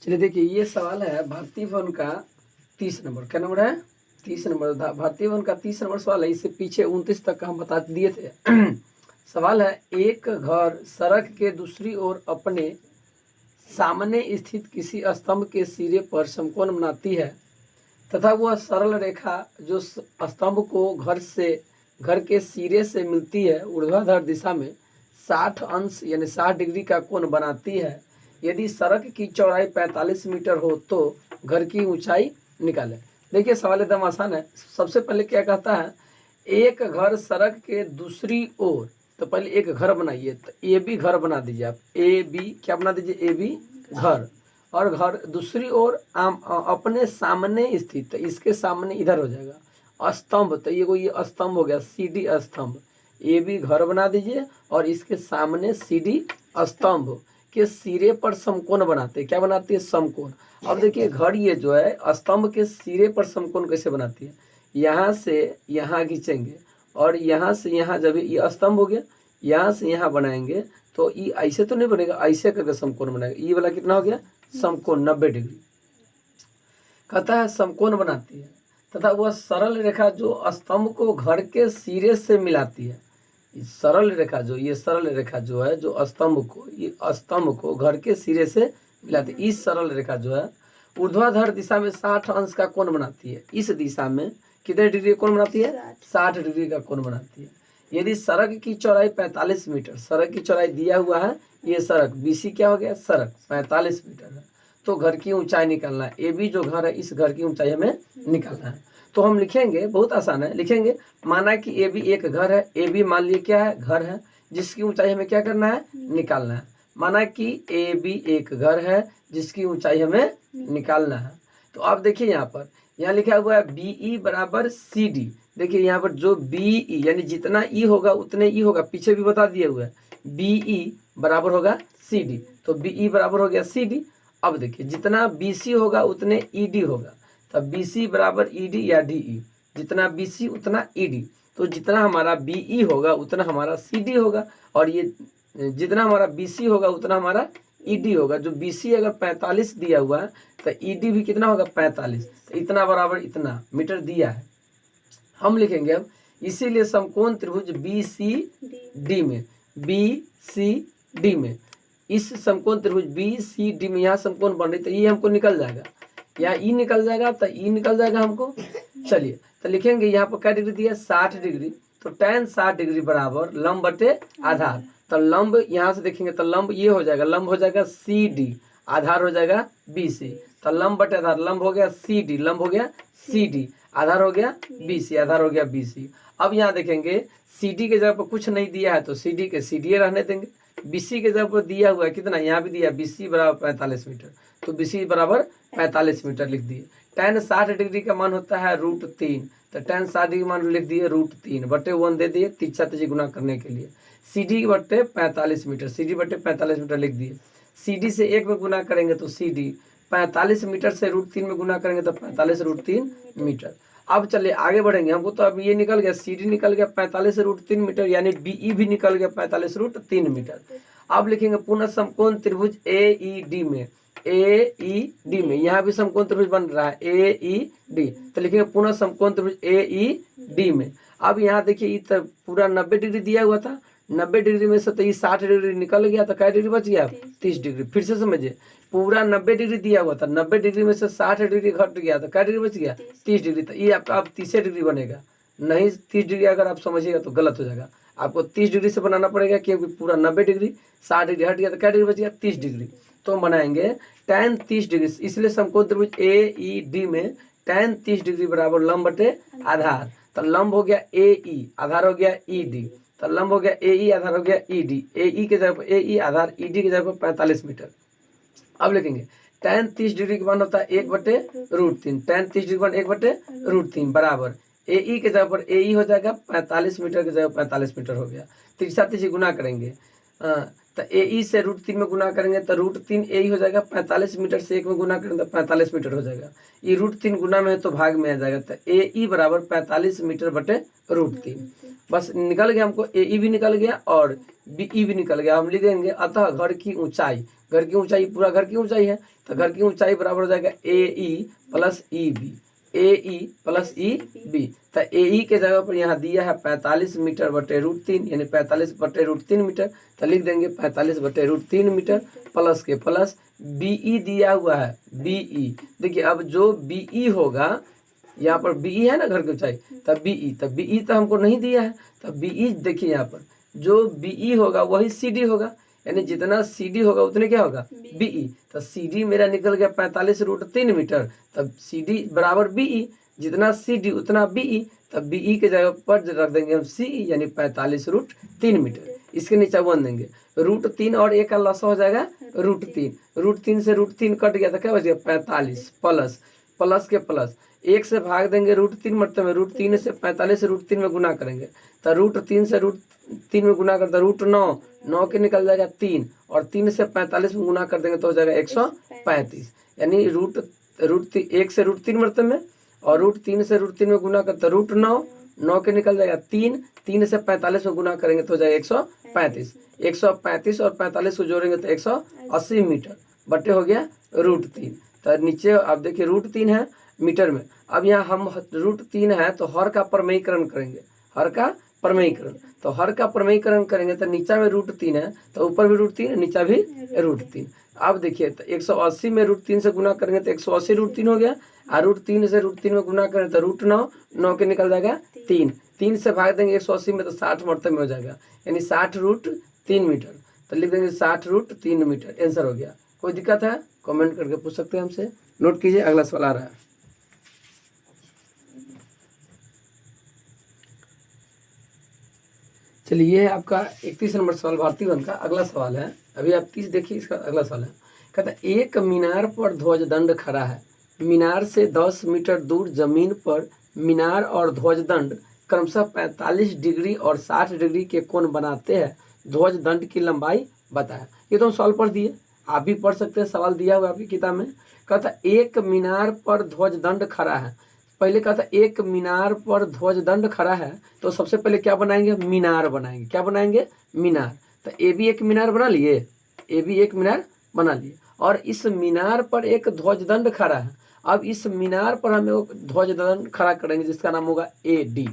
चलिए देखिए, ये सवाल है भारतीय वन का 30 नंबर। क्या नंबर है? 30 नंबर। भारतीय वन का 30 नंबर सवाल है। इससे पीछे 29 तक का हम बता दिए थे। सवाल है, एक घर सड़क के दूसरी ओर अपने सामने स्थित किसी स्तंभ के सिरे पर समकोण बनाती है तथा वह सरल रेखा जो स्तंभ को घर के सिरे से मिलती है ऊर्ध्वाधर दिशा में 60 अंश यानी 60 डिग्री का कोण बनाती है। यदि सड़क की चौड़ाई 45 मीटर हो तो घर की ऊंचाई निकालें। देखिए, सवाल एकदम आसान है। सबसे पहले क्या कहता है, एक घर सड़क के दूसरी ओर, तो पहले एक घर बनाइए। तो ए बी घर बना दीजिए आप। ए बी क्या बना दीजिए? ए बी घर। और घर दूसरी ओर अपने सामने स्थित, तो इसके सामने इधर हो जाएगा स्तंभ। तो ये स्तंभ हो गया, सीडी स्तंभ। ए भी घर बना दीजिए और इसके सामने सीडी स्तंभ के सिरे पर समकोण बनाते हैं। क्या बनाती है? समकोण। अब देखिए, घर ये जो है स्तंभ के सिरे पर समकोण कैसे बनाती है? यहाँ से यहाँ खींचेंगे और यहाँ से यहाँ, जब ये स्तंभ हो गया, यहाँ से यहाँ बनाएंगे तो ये ऐसे तो नहीं बनेगा, ऐसे करके समकोण बनाएगा। ये वाला कितना हो गया? समकोण 90 डिग्री। कहता है समकोण बनाती है तथा वह सरल रेखा जो स्तंभ को घर के सिरे से मिलाती है। सरल रेखा जो है जो स्तंभ को घर के सिरे से मिलाती है। इस सरल रेखा जो है ऊर्ध्वाधर दिशा में 60 अंश का कोण बनाती है। इस दिशा में कितने डिग्री का कोण बनाती है? 60 डिग्री का कोण बनाती है। यदि सड़क की चौड़ाई 45 मीटर, सड़क की चौड़ाई दिया हुआ है, ये सड़क बीसी क्या हो गया? सड़क 45 मीटर है, तो घर की ऊंचाई निकालना है। ए बी जो घर है, इस घर की ऊंचाई हमें निकालना है। तो हम लिखेंगे, बहुत आसान है, लिखेंगे माना कि ए बी एक घर है। ए बी मान लिए क्या है? घर है, जिसकी ऊंचाई हमें क्या करना है? निकालना है। माना कि ए बी एक घर है जिसकी ऊंचाई हमें निकालना है। तो आप देखिए, यहाँ लिखा हुआ है बीई बराबर सी डी। देखिए यहाँ पर जो बीई यानी जितना ई होगा उतने ई होगा, पीछे भी बता दिए हुए हैं। बीई बराबर होगा सी डी, तो बीई बराबर हो गया सी डी। अब देखिए, जितना बीसी होगा उतने ईडी होगा, तब बीसी बराबर ईडी या डीई। जितना बीसी उतना ईडी, तो जितना हमारा बीई होगा उतना हमारा सीडी होगा, और ये जितना हमारा बीसी होगा उतना हमारा ईडी होगा। जो बीसी अगर 45 दिया हुआ है तो ईडी भी कितना होगा? 45। तो इतना बराबर इतना मीटर दिया है। हम लिखेंगे अब, इसीलिए समकोण त्रिभुज बी सी डी में इस समकोण त्रिभुज बी सी डी में यहाँ समकोण बन रही, तो ये हमको निकल जाएगा, यहाँ ई निकल जाएगा, तो ई निकल जाएगा हमको। चलिए तो लिखेंगे यहाँ पर क्या डिग्री दिया? 60 डिग्री। तो tan 60 डिग्री बराबर लंब बटे आधार। तो लंब यहाँ से देखेंगे तो लंब ये हो जाएगा, लंब हो जाएगा सी डी, आधार हो जाएगा बी सी। तो लंब बटे आधार, लंब हो गया सी डी, लंब हो गया सी डी, आधार हो गया बी सी, आधार हो गया बी सी। अब यहाँ देखेंगे सी डी के जगह पर कुछ नहीं दिया है तो सी डी के सी डी रहने देंगे। बी सी के जगह पर दिया हुआ है कितना? यहाँ भी दिया बी सी बराबर 45 मीटर, तो बी सी बराबर 45 मीटर लिख दिए। tan 60 डिग्री का मान होता है √3, तो tan 60 डिग्री मान लिख दिए √3 बटे 1 दे दिए, तीसरा तेजी गुना करने के लिए। सी डी बटे 45 मीटर, सी डी बटे 45 मीटर लिख दिए। सी डी से 1 में गुना करेंगे तो सी डी, 45 मीटर से √3 में गुना करेंगे तो 45 √3 मीटर। अब चलिए आगे बढ़ेंगे। हमको तो अब ये निकल गया, सी डी निकल गया 45 √3 मीटर, यानी बीई भी निकल गया 45 √3 मीटर। अब लिखेंगे पुनः समकोण त्रिभुज ए ई डी में, ए ई डी में यहाँ भी समकोण त्रिभुज बन रहा है ए ई डी, तो लिखेंगे पुनः समकोण त्रिभुज ए ई डी में। अब यहाँ देखिए, ये पूरा 90 डिग्री दिया हुआ था, 90 डिग्री में से तो ये 60 डिग्री निकल गया, तो क्या डिग्री बच गया? 30 डिग्री। फिर से समझिए, पूरा 90 डिग्री दिया हुआ था, 90 डिग्री में से 60 डिग्री घट गया तो क्या डिग्री बच गया? 30 डिग्री। तो ये आपका अब 30 डिग्री बनेगा, नहीं 30 डिग्री अगर आप समझिएगा तो गलत हो जाएगा। आपको 30 डिग्री से बनाना पड़ेगा, क्योंकि पूरा 90 डिग्री 60 डिग्री हट गया तो क्या डिग्री बच गया? 30 डिग्री। तो बनाएंगे tan 30 डिग्री, इसलिए समकोण त्रिभुज ए ई डी में tan 30 डिग्री बराबर लंब बटे आधार। तो लंब हो गया ए ई, आधार हो गया ई डी, तो लंब हो गया ए ई, आधार हो गया ई डी। ए ई के जगह पर ए ई, आधार ई डी के जगह पर 45 मीटर। अब लिखेंगे tan 30 डिग्री का मान होता है 1 बटे √3, tan 30 डिग्री का मान 1 बटे √3 बराबर ए ई के जगह पर ए ई हो जाएगा 45 मीटर के जगह 45 मीटर हो गया। तीसरा तीसरी गुना करेंगे, तो ए ई से √3 में गुना करेंगे तो √3 ए ई हो जाएगा, 45 मीटर से 1 में गुना करेंगे तो 45 मीटर हो जाएगा। ये √3 गुना में है तो भाग में आ जाएगा, तो ए ई बराबर 45 मीटर बटे √3। बस निकल गया, हमको ए ई भी निकल गया और बी ई भी निकल गया। हम लिखेंगे अतः घर घर की ऊंचाई पूरा घर की ऊंचाई है, तो घर की ऊंचाई बराबर हो जाएगा AE plus EB, AE plus EB। तो AE के जगह पर यहाँ दिया है 45 मीटर बटे √3, यानी 45 बटे √3 मीटर, तो लिख देंगे 45 बटे √3 मीटर प्लस के प्लस BE दिया हुआ है BE। देखिए अब जो BE होगा, यहाँ पर BE है ना घर की ऊंचाई, तब BE तो हमको नहीं दिया है, तब BE देखिए यहाँ पर जो BE होगा वही CD होगा, यानी जितना CD होगा उतने क्या होगा BE। तो CD मेरा निकल गया 45 √3 मीटर, तब CD बराबर BE, जितना CD उतना BE, तब BE के जगह पर रख देंगे हम CE, यानी 45 √3 मीटर। इसके नीचे 1 देंगे, √3 और 1 का लसा हो जाएगा √3 से √3 कट गया तो क्या बच गया 45 प्लस प्लस के प्लस 1 से भाग देंगे √3 मतलब √3 से 45 √3 में गुना करेंगे, तो √3 से √3 में गुना करते √9 के निकल जाएगा 3, और 3 से 45 में गुना कर देंगे तो हो जाएगा 135, यानी √1 से √3 मतलब में, और √3 से √3 में गुना करते √9 के निकल जाएगा 3 से 45 में गुना करेंगे तो हो जाएगा 135 और 45 को जोड़ेंगे तो 180 मीटर बटे हो गया √3। तो नीचे आप देखिए √3 है मीटर में, अब यहाँ हम √3 है तो हर का प्रमेयीकरण करेंगे, हर का प्रमेयीकरण, तो हर का प्रमेयीकरण करेंगे तो नीचा में √3 है तो ऊपर भी √3 नीचा भी √3। अब देखिए तो 180 में √3 से गुना करेंगे तो 180 √3 हो गया, और √3 से √3 में गुना करें तो √9 के निकल जाएगा 3 से भाग देंगे 180 में तो 60 मरतबे में हो जाएगा, यानी 60 √3 मीटर, तो लिख देंगे 60 √3 मीटर। आंसर हो गया। कोई दिक्कत है कमेंट करके पूछ सकते हैं हमसे। नोट कीजिए, अगला सवाल आ रहा है। चलिए ये आपका 31 नंबर सवाल भारतीय वन का। अगला सवाल है, अभी आप 30 देखिए, इसका अगला सवाल है, कहता है एक मीनार पर ध्वजदंड खड़ा है, मीनार से 10 मीटर दूर जमीन पर मीनार और ध्वजदंड क्रमशः 45 डिग्री और 60 डिग्री के कोण बनाते हैं, ध्वजदंड की लंबाई बताया। ये तो हम सवाल पढ़ दिए, आप भी पढ़ सकते हैं, सवाल दिया हुआ आपकी किताब में। कहता एक मीनार पर ध्वजदंड खड़ा है, पहले कहता एक मीनार पर ध्वजदंड खड़ा है, तो सबसे पहले क्या बनाएंगे, मीनार बनाएंगे। क्या बनाएंगे, मीनार। तो ए भी एक मीनार बना लिए, ए भी एक मीनार बना लिए, और इस मीनार पर एक ध्वजदंड खड़ा है। अब इस मीनार पर हम एक ध्वजदंड खड़ा करेंगे जिसका नाम होगा AD।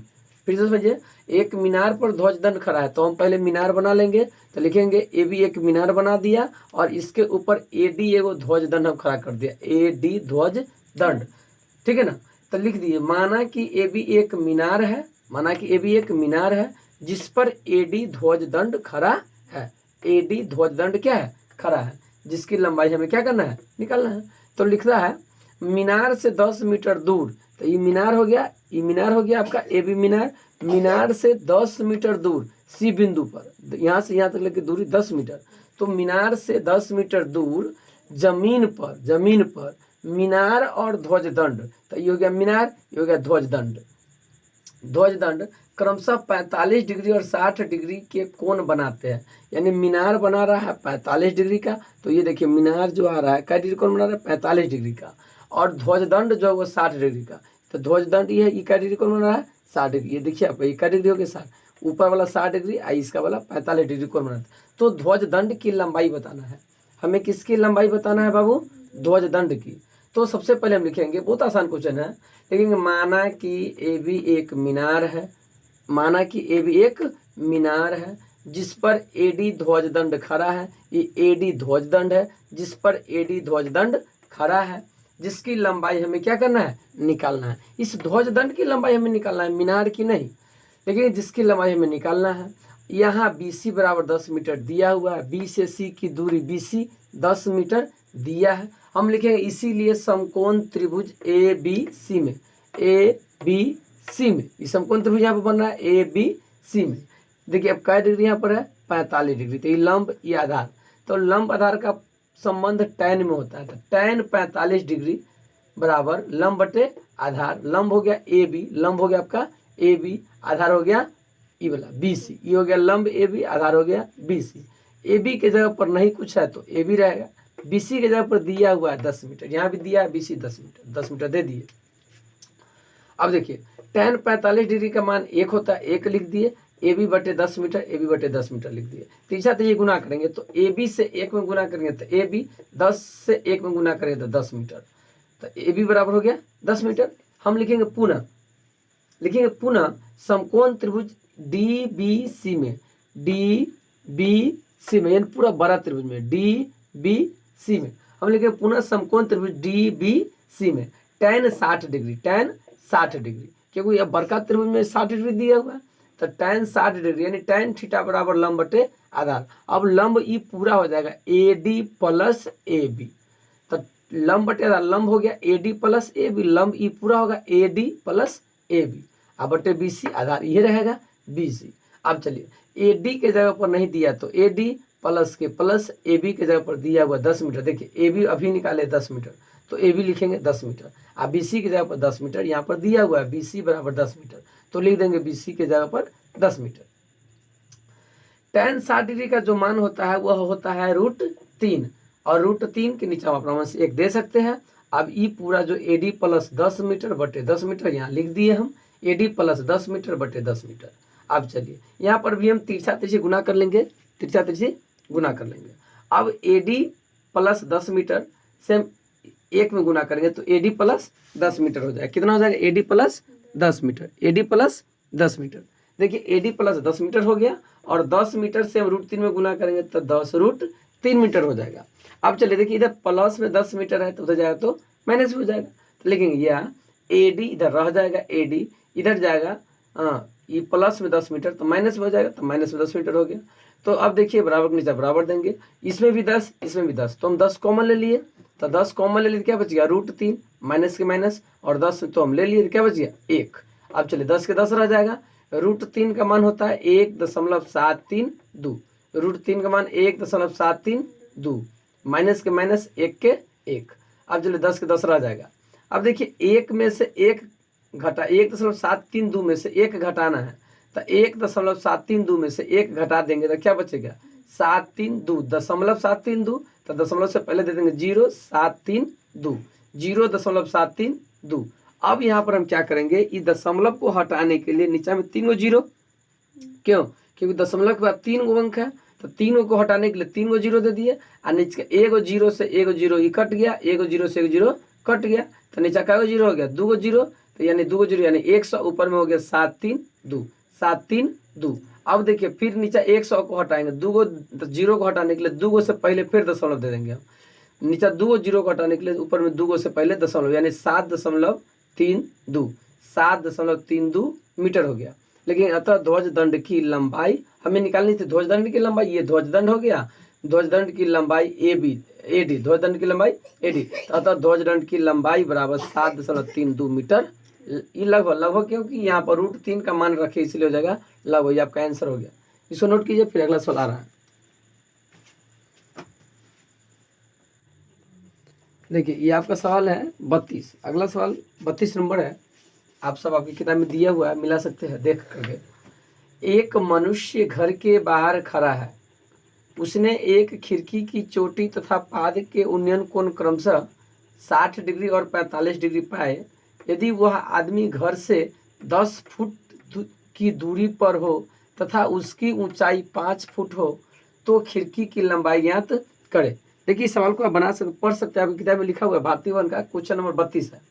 फिर से समझिए, एक मीनार पर ध्वजदंड खड़ा है तो हम पहले मीनार बना लेंगे, तो लिखेंगे ए भी एक मीनार बना दिया, और इसके ऊपर AD एगो ध्वजदंड हम खड़ा कर दिया, AD ध्वजदंड, ठीक है ना। तो लिख दिए, माना कि ए भी एक मीनार है, माना कि ए भी एक मीनार है जिस पर AD ध्वजदंड खड़ा है। AD ध्वजदंड क्या है, खड़ा है, जिसकी लंबाई हमें क्या करना है, निकालना है। तो लिखता है मीनार से 10 मीटर दूर, तो ये मीनार हो गया, ये मीनार हो गया आपका ए भी मीनार। मीनार से 10 मीटर दूर C बिंदु पर, यहाँ से यहाँ तक लेकर दूरी 10 मीटर, तो मीनार से 10 मीटर दूर जमीन पर मीनार और ध्वजदंड, तो ये हो गया मीनार, ये हो गया ध्वजदंड। ध्वजदंड क्रमशः 45 डिग्री और 60 डिग्री के कोण बनाते हैं, यानी मीनार बना रहा है 45 डिग्री का, तो ये देखिए मीनार जो आ रहा है क्या डिग्री कोण बना रहा है, 45 डिग्री का, और ध्वजदंड जो है वो 60 डिग्री का। तो ध्वजदंड ये है, क्या डिग्री कोण बना रहा है, 60 डिग्री। ये देखिए आप, ये क्या डिग्री हो गया 60, ऊपर वाला 60 डिग्री, इसका वाला 45 डिग्री कोण बनाता है। तो ध्वजदंड की लंबाई बताना है हमें, किसकी लंबाई बताना है बाबू, ध्वजदंड की। तो सबसे पहले हम लिखेंगे, बहुत आसान क्वेश्चन है, लिखेंगे माना कि ए भी एक मीनार है, माना कि ए भी एक मीनार है जिस पर AD ध्वजदंड खड़ा है, ये AD ध्वजदंड है जिस पर AD ध्वजदंड खड़ा है, जिसकी लंबाई हमें क्या करना है, निकालना है। इस ध्वजदंड की लंबाई हमें निकालना है, मीनार की नहीं, लेकिन जिसकी लंबाई हमें निकालना है। यहाँ BC बराबर 10 मीटर दिया हुआ है, B से C की दूरी BC 10 मीटर दिया है। हम लिखेंगे इसीलिए समकोण त्रिभुज ABC में, ABC में, ये समकोण त्रिभुज यहाँ पर बन रहा है ABC में। देखिए अब क्या डिग्री यहाँ पर है, 45 डिग्री, तो ये लंब, ये आधार, तो लंब आधार का संबंध tan में होता है, तो tan 45 डिग्री बराबर लंब बटे आधार। लंब हो गया AB, लंब हो गया आपका AB, आधार हो गया ये वाला BC, ये हो गया लंब AB, आधार हो गया BC। AB के जगह पर नहीं कुछ है तो AB रहेगा, BC के जगह पर दिया हुआ है 10 मीटर, यहाँ भी दिया है BC 10 मीटर दे दिए। अब देखिए tan 45 डिग्री का मान 1 होता है, 1 लिख दिए, ए बी बटे 10 मीटर, ए बी बटे 10 मीटर लिख दिए। तिरछा तिरछी गुना करेंगे तो ए बी से 1 में गुना करेंगे तो ए बी, 10 से 1 में गुना करेंगे तो 10 मीटर, तो ए बी बराबर हो गया 10 मीटर। हम लिखेंगे पुनः समकोण त्रिभुज डी बी सी में, डी बी सी में यानी पूरा बड़ा त्रिभुज में डी बी सी में हम लिखेंगे पुनः समकोण त्रिभुज डी बी सी में tan 60 डिग्री, tan 60 डिग्री, क्योंकि यह बड़का त्रिभुज में 60 डिग्री दिया हुआ है, तो tan 60 डिग्री यानी tan थीटा बराबर लंब बटे आधार। अब लंब ई पूरा हो जाएगा A D plus A B, तो लंब बटे आधार लंब हो गया A D plus A B, लंब ई पूरा होगा A D plus A B, अब बटे बी सी, आधार ये रहेगा बी सी। अब चलिए ए डी के जगह पर नहीं दिया तो ए डी प्लस के प्लस ए बी के जगह पर दिया हुआ 10 मीटर, देखिए ए बी अभी निकाले 10 मीटर, तो ए बी लिखेंगे 10 मीटर, अब बी सी की जगह पर 10 मीटर यहाँ पर दिया हुआ है बी सी बराबर 10 मीटर, तो लिख देंगे बी सी के जगह पर 10 मीटर। tan 60 डिग्री का जो मान होता है वह होता है √3, और √3 के नीचे हम अपना मान से 1 दे सकते हैं। अब ई पूरा जो ए डी प्लस 10 मीटर बटे 10 मीटर यहाँ लिख दिए हम, ए डी प्लस 10 मीटर बटे 10 मीटर। अब चलिए यहाँ पर भी हम तिरछा तिरछी गुना कर लेंगे, तिरछा तिरछी गुना कर लेंगे। अब ए डी प्लस 10 मीटर से हम 1 में गुना करेंगे तो ए डी प्लस 10 मीटर हो जाएगा, कितना हो जाएगा A D plus 10 metre, A D plus 10 metre. देखिए ए डी प्लस 10 मीटर हो गया, और 10 मीटर से हम √3 में गुना करेंगे तो 10√3 मीटर हो जाएगा। अब चलिए देखिए इधर प्लस में 10 मीटर है तो उधर जाएगा तो माइनस हो जाएगा, तो लिखेंगे यह ए डी इधर रह जाएगा, ए डी इधर जाएगा, ये प्लस में 10 मीटर तो माइनस में हो जाएगा, तो माइनस में 10 मीटर हो गया। तो अब देखिए बराबर के नीचे बराबर देंगे, इसमें भी 10 इसमें भी 10, तो हम 10 कॉमन ले लिए, तो 10 कॉमन ले लिए क्या बच गया √3, माइनस के माइनस, और 10 तो हम ले लिए, क्या बच गया 1। अब चलिए 10 के 10 रह जाएगा, √3 का मान होता है 1.732, √3 का मान 1.732, माइनस के माइनस 1 के 1। अब चलिए 10 के 10 रह जाएगा। अब देखिए 1 में से 1 घटा 1.732 में से 1 घटाना है, तो 1.732 में से 1 घटा देंगे तो क्या बचेगा 732, 0.732, तो दशमलव से पहले दे देंगे 0.732, 0.732। अब यहाँ पर हम क्या करेंगे, इस दशमलव को हटाने के लिए नीचे में 3 गो जीरो, क्यों, क्योंकि दशमलव के बाद 3 गो अंक है, तो 3 को हटाने के लिए 3 गो जीरो दे दिए, और नीचे 1 जीरो से 1 जीरो ही कट गया, 1 जीरो से 1 जीरो कट गया, तो नीचे का जीरो हो गया 2 जीरो, तो यानी 2 जीरो यानी 100, ऊपर में हो गया 732, 732। अब देखिए फिर नीचे 100 को हटाएंगे, 2 जीरो को हटाने के लिए 2 से पहले फिर दशमलव दे देंगे हम, नीचे 2 जीरो को हटाने के लिए ऊपर में 2 से पहले दशमलव, यानी 7.32, 7.32 मीटर हो गया। लेकिन अतः ध्वज दंड की लंबाई हमें निकालनी थी, ध्वज दंड की लंबाई, ये ध्वज दंड हो गया, ध्वज दंड की लंबाई ए बी ए डी, ध्वज दंड की लंबाई ए डी, अतः ध्वज दंड की लंबाई बराबर 7.32 मीटर, ये लगभग क्योंकि यहाँ पर √3 का मान रखे इसलिए हो जाएगा लगभग, ये आपका आंसर हो गया। इसको नोट कीजिए, फिर अगला सवाल आ रहा है। देखिए ये आपका सवाल है 32, अगला सवाल 32 नंबर है, आप सब आपकी किताब में दिया हुआ है, मिला सकते हैं देख करके। एक मनुष्य घर के बाहर खड़ा है, उसने एक खिड़की की चोटी तथा पाद के उन्नयन कोण क्रमशः 60 डिग्री और 45 डिग्री पाए। यदि वह आदमी घर से 10 फुट की दूरी पर हो तथा उसकी ऊंचाई 5 फुट हो तो खिड़की की लंबाई ज्ञात करे। देखिए इस सवाल को आप बना सकते, पढ़ सकते हैं, आपकी किताब में लिखा हुआ है, भारतीय वन का क्वेश्चन नंबर 32 है।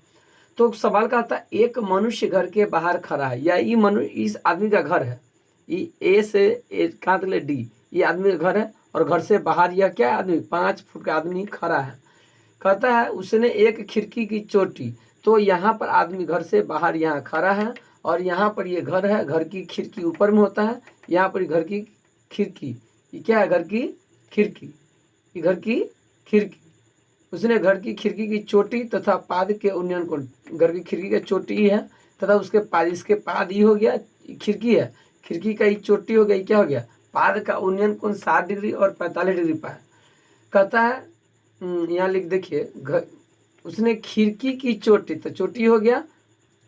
तो सवाल का था एक मनुष्य घर के बाहर खड़ा है, या ये मनुष्य इस आदमी का घर है, ये ए से कहाँ तक ले डी, ये आदमी का घर है, और घर से बाहर यह क्या आदमी 5 फुट का आदमी खड़ा है। कहता है उसने एक खिड़की की चोटी, तो यहाँ पर आदमी घर से बाहर यहाँ खड़ा है, और यहाँ पर ये घर है, घर की खिड़की ऊपर में होता है, यहाँ पर घर की खिड़की, ये क्या है घर की खिड़की, ये घर की खिड़की, उसने घर की खिड़की की चोटी तथा पाद के उन्नयन कोण, घर की खिड़की का चोटी है तथा उसके पाद, इसके पाद ही हो गया खिड़की है, खिड़की का ये चोटी हो गया, क्या हो गया पाद का उन्नयन कोण 60 डिग्री और 45 डिग्री पाया। कहता है यहाँ लिख देखिए, उसने खिड़की की चोटी, तो चोटी हो गया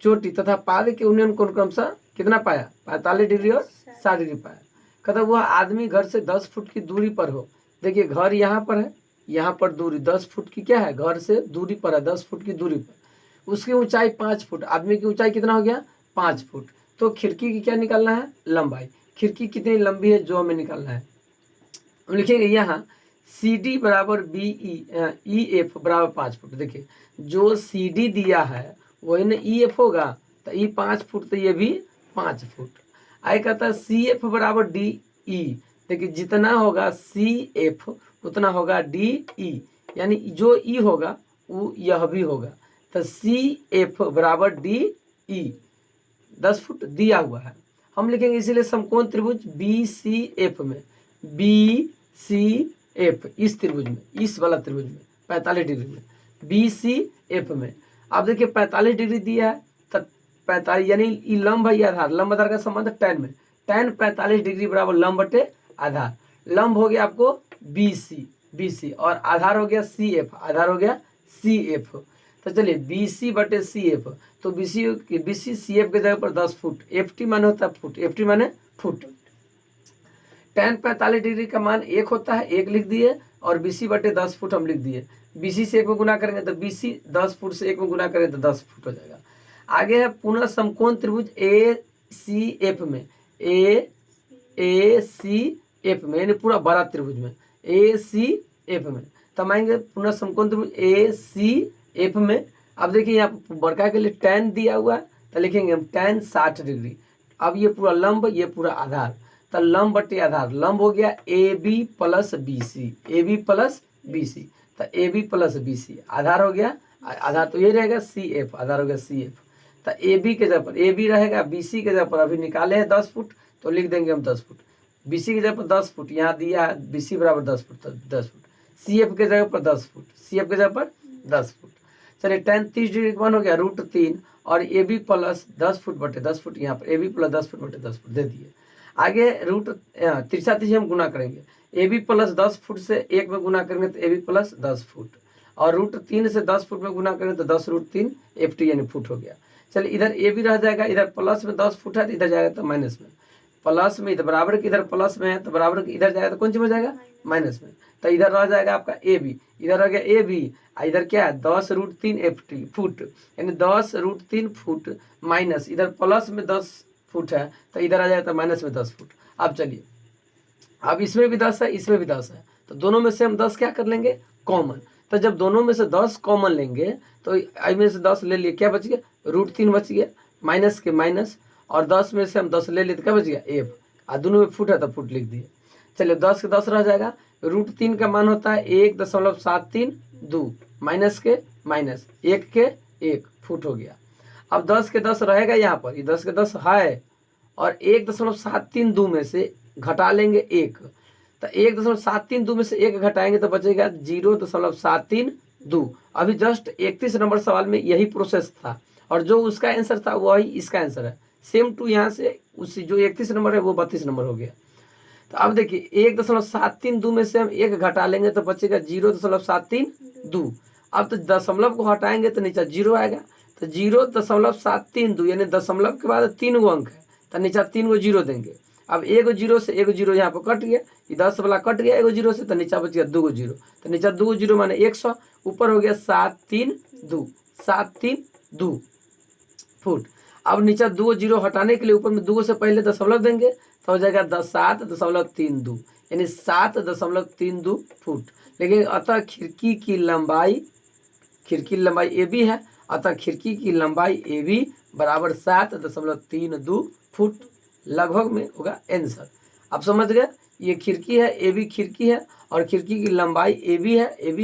चोटी तथा पाद के उन्नयन कोण क्रमशः कितना पाया 45 डिग्री और 60 डिग्री पाया। कहता वह आदमी घर से 10 फुट की दूरी पर हो। देखिए घर यहाँ पर है, यहाँ पर दूरी 10 फुट की क्या है, घर से दूरी पर है 10 फुट की दूरी पर, उसकी ऊंचाई 5 फुट, आदमी की ऊंचाई कितना हो गया 5 फुट, तो खिड़की की क्या निकालना है लंबाई, खिड़की कितनी लंबी है जो हमें निकालना है। हम लिखेंगे यहाँ सी डी बराबर बी ई एफ बराबर 5 फुट। देखिए जो सी डी दिया है वही ना ई एफ होगा, तो ई 5 फुट तो ये भी 5 फुट। आगे कहता है सी एफ बराबर डी ई। देखिए जितना होगा सी एफ उतना होगा डी ई, यानी जो ई होगा वो यह भी होगा। तो सी एफ बराबर डी ई 10 फुट दिया हुआ है। हम लिखेंगे इसीलिए समकोण त्रिभुज बी सी एफ में, बी सी एफ इस त्रिभुज में, इस वाला त्रिभुज में 45 डिग्री में, बी सी एफ में। आप देखिए 45 डिग्री दिया है, तब 45 यानी ये लंब है, आधार, लंब आधार का संबंध tan में, tan 45 डिग्री बराबर लंब बटे आधार। लंब हो गया आपको बी सी और आधार हो गया सी एफ, आधार हो गया सी एफ। तो चलिए बी सी बटे सी एफ, तो बी सी सी एफ के जगह पर 10 फुट, एफ टी माने होता है फुट, एफ टी माने फुट। tan 45 डिग्री का मान 1 होता है, 1 लिख दिए, और बी सी बटे 10 फुट हम लिख दिए। बी सी से 1 में गुना करेंगे तो बी सी 10 फुट से 1 में गुना करेंगे तो 10 फुट हो जाएगा। आगे है पुनः समकोण त्रिभुज ए सी एफ में, ए सी एफ में, यानी पूरा बड़ा त्रिभुज में ए सी एफ में। तब आएंगे पुनः समकोण त्रिभुज ए सी एफ में। अब देखिए यहाँ बड़का के लिए tan दिया हुआ है, तो लिखेंगे हम tan 60 डिग्री। अब ये पूरा लंब, ये पूरा आधार, तो लंब बटे आधार, लंब हो गया A B plus B C, A B plus B C, तो A B plus B C. आधार हो गया, आधार तो ये रहेगा सी एफ, आधार हो गया सी एफ। तो ए बी के जगह पर ए बी रहेगा, बी सी के जगह पर अभी निकाले हैं 10 फुट, तो लिख देंगे हम 10 फुट। बी सी की जगह पर 10 फुट, यहाँ दिया है बी सी बराबर 10 फुट, तो 10 फुट। सी एफ के जगह पर 10 फुट, सी एफ के जगह पर 10 फुट। चलिए tan 30 डिग्री का मान हो गया √3, और ए बी प्लस 10 फुट बटे 10 फुट, यहाँ पर ए बी प्लस 10 फुट बटे 10 फुट दे दिए। आगे तिरछा तिरछी हम गुना करेंगे, ए बी प्लस 10 फुट से 1 में गुना करेंगे तो ए बी प्लस 10 फुट, और √3 से 10 फुट में गुना करेंगे तो 10 √3 एफ टी यानी फुट हो गया। चलिए इधर ए बी रह जाएगा, इधर प्लस में 10 फुट है तो इधर जाएगा तो माइनस में, प्लस में इधर बराबर के इधर प्लस में है तो बराबर के इधर जाएगा तो कौन चीज हो जाएगा माइनस में, तो इधर रह जाएगा आपका ए बी, इधर रह गया ए बी, इधर क्या है 10 √3 एफ टी फुट, यानी 10 √3 फुट माइनस इधर प्लस में 10 फुट है तो इधर आ जाएगा तो माइनस में 10 फुट। अब चलिए अब इसमें भी 10 है, इसमें भी 10 है, तो दोनों में से हम 10 क्या कर लेंगे कॉमन। तो जब दोनों में से 10 कॉमन लेंगे तो आई में से 10 ले लिए, क्या बच गया √3 बच गया, माइनस के माइनस, और 10 में से हम 10 ले लिए तो क्या बच गया एफ, और दोनों में फुट है तो फुट लिख दिए। चलिए 10 के 10 रह जाएगा, √3 का मान होता है 1.732, माइनस के माइनस 1 के 1 फुट हो गया। अब 10 के 10 रहेगा यहाँ पर, ये 10 के 10 है, और 1.732 में से घटा लेंगे 1, तो 1.732 में से 1 घटाएंगे तो बचेगा 0.732। अभी जस्ट 31 नंबर सवाल में यही प्रोसेस था, और जो उसका आंसर था वही इसका आंसर है, सेम टू यहाँ से उसी जो 31 नंबर है वो 32 नंबर हो गया। तो अब देखिए 1.732 में से हम 1 घटा लेंगे तो बचेगा 0.732। अब तो दशमलव को हटाएंगे तो नीचे 0 आएगा, तो 0.732 यानी दशमलव के बाद 3 गो अंक है तो नीचे 3 गो 0 देंगे। अब 1 0 से 1 0 यहाँ पर कट गया, ये 10 वाला कट गया 1 0 से, तो नीचे बच गया 2 0, तो नीचे 2 0 माने 100, ऊपर हो गया 732 फुट। अब नीचे 2 0 हटाने के लिए ऊपर में 2 से पहले दशमलव देंगे तो हो जाएगा 7.32 यानी 7.32 फुट। लेकिन अतः खिड़की की लंबाई ए बी है, अतः खिड़की की लंबाई ए बी बराबर 7.32 फुट लगभग में होगा आंसर। आप समझ गए, ये खिड़की है, ए बी खिड़की है, और खिड़की की लंबाई ए बी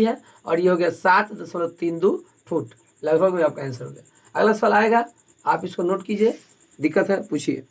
है, और ये हो गया 7.32 फुट लगभग में आपका आंसर हो गया। अगला सवाल आएगा, आप इसको नोट कीजिए, दिक्कत है पूछिए।